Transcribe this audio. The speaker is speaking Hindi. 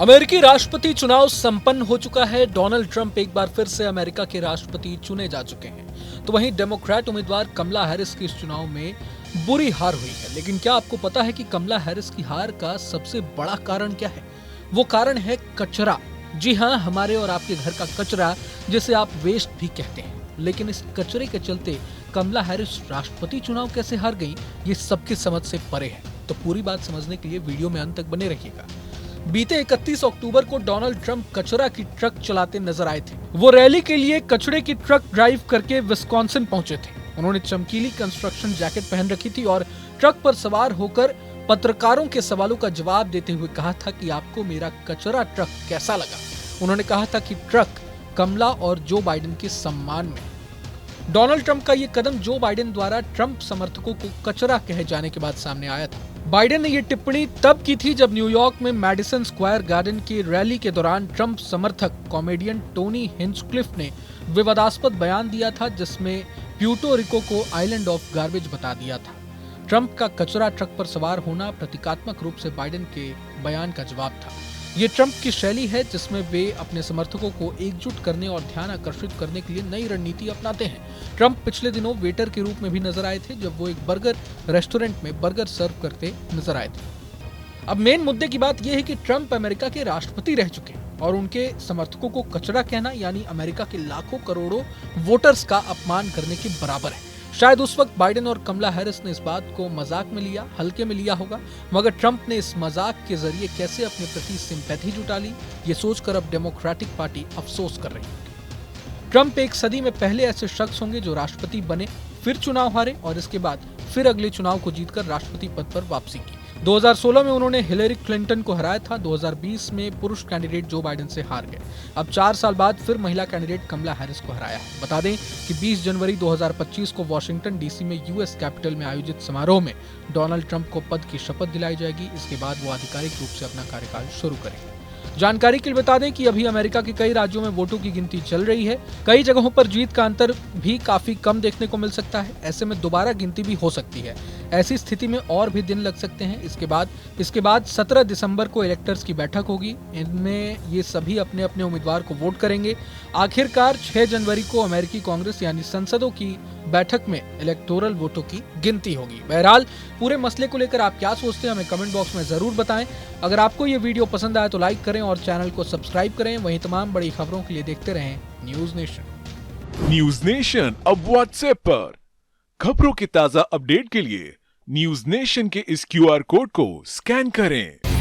अमेरिकी राष्ट्रपति चुनाव संपन्न हो चुका है। डोनाल्ड ट्रंप एक बार फिर से अमेरिका के राष्ट्रपति चुने जा चुके हैं। तो वहीं डेमोक्रेट उम्मीदवार कमला हैरिस की इस चुनाव में बुरी हार हुई है। लेकिन क्या आपको पता है कि कमला हैरिस की हार का सबसे बड़ा कारण क्या है? वो कारण है कचरा। जी हाँ, हमारे और आपके घर का कचरा, जिसे आप वेस्ट भी कहते हैं। लेकिन इस कचरे के चलते कमला हैरिस राष्ट्रपति चुनाव कैसे हार गई, ये सबकी समझ से परे है। तो पूरी बात समझने के लिए वीडियो में अंत तक बने रहिएगा। बीते 31 अक्टूबर को डोनाल्ड ट्रंप कचरा की ट्रक चलाते नजर आए थे। वो रैली के लिए कचरे की ट्रक ड्राइव करके विस्कॉन्सिन पहुंचे थे। उन्होंने चमकीली कंस्ट्रक्शन जैकेट पहन रखी थी और ट्रक पर सवार होकर पत्रकारों के सवालों का जवाब देते हुए कहा था कि आपको मेरा कचरा ट्रक कैसा लगा। उन्होंने कहा था कि ट्रक कमला और जो बाइडेन के सम्मान में। डोनाल्ड ट्रंप का ये कदम जो बाइडेन द्वारा ट्रंप समर्थकों को कचरा कहे जाने के बाद सामने आया था। बाइडेन ने ये टिप्पणी तब की थी जब न्यूयॉर्क में मैडिसन स्क्वायर गार्डन की रैली के दौरान ट्रंप समर्थक कॉमेडियन टोनी हिंचक्लिफ ने विवादास्पद बयान दिया था, जिसमें प्यूर्टो रिको को आइलैंड ऑफ गार्बेज बता दिया था। ट्रंप का कचरा ट्रक पर सवार होना प्रतीकात्मक रूप से बाइडेन के बयान का जवाब था। ये ट्रंप की शैली है जिसमें वे अपने समर्थकों को एकजुट करने और ध्यान आकर्षित करने के लिए नई रणनीति अपनाते हैं। ट्रंप पिछले दिनों वेटर के रूप में भी नजर आए थे जब वो एक बर्गर रेस्टोरेंट में बर्गर सर्व करते नजर आए थे। अब मेन मुद्दे की बात यह है कि ट्रंप अमेरिका के राष्ट्रपति रह चुके हैं और उनके समर्थकों को कचरा कहना यानी अमेरिका के लाखों करोड़ों वोटर्स का अपमान करने के बराबर है। शायद उस वक्त बाइडेन और कमला हैरिस ने इस बात को मजाक में लिया, हल्के में लिया होगा, मगर ट्रंप ने इस मजाक के जरिए कैसे अपने प्रति सिंपैथी जुटा ली, ये सोचकर अब डेमोक्रेटिक पार्टी अफसोस कर रही है। ट्रंप एक सदी में पहले ऐसे शख्स होंगे जो राष्ट्रपति बने, फिर चुनाव हारे और इसके बाद फिर अगले चुनाव को जीतकर राष्ट्रपति पद पर वापसी की। 2016 में उन्होंने हिलेरी क्लिंटन को हराया था। 2020 में पुरुष कैंडिडेट जो बाइडेन से हार गए। अब 4 साल बाद फिर महिला कैंडिडेट कमला हैरिस को हराया है। बता दें कि 20 जनवरी 2025 को वॉशिंगटन डीसी में यूएस कैपिटल में आयोजित समारोह में डोनाल्ड ट्रंप को पद की शपथ दिलाई जाएगी। इसके बाद वो आधिकारिक रूप से अपना कार्यकाल शुरू करेंगे। जानकारी के लिए बता दें कि अभी अमेरिका के कई राज्यों में वोटों की गिनती चल रही है। कई जगहों पर जीत का अंतर भी काफी कम देखने को मिल सकता है। ऐसे में दोबारा गिनती भी हो सकती है। ऐसी स्थिति में और भी दिन लग सकते हैं। इसके बाद 17 दिसंबर को इलेक्टर्स की बैठक होगी। इनमें ये सभी अपने अपने उम्मीदवार को वोट करेंगे। आखिरकार 6 जनवरी को अमेरिकी कांग्रेस यानी संसदों की बैठक में इलेक्टोरल वोटों की गिनती होगी। बहरहाल पूरे मसले को लेकर आप क्या सोचते हैं, हमें कमेंट बॉक्स में जरूर बताएं। अगर आपको ये वीडियो पसंद आए तो लाइक करें और चैनल को सब्सक्राइब करें। वहीं तमाम बड़ी खबरों के लिए देखते रहें न्यूज नेशन। न्यूज नेशन अब व्हाट्सएप पर खबरों के ताजा अपडेट के लिए न्यूज नेशन के इस क्यूआर कोड को स्कैन करें।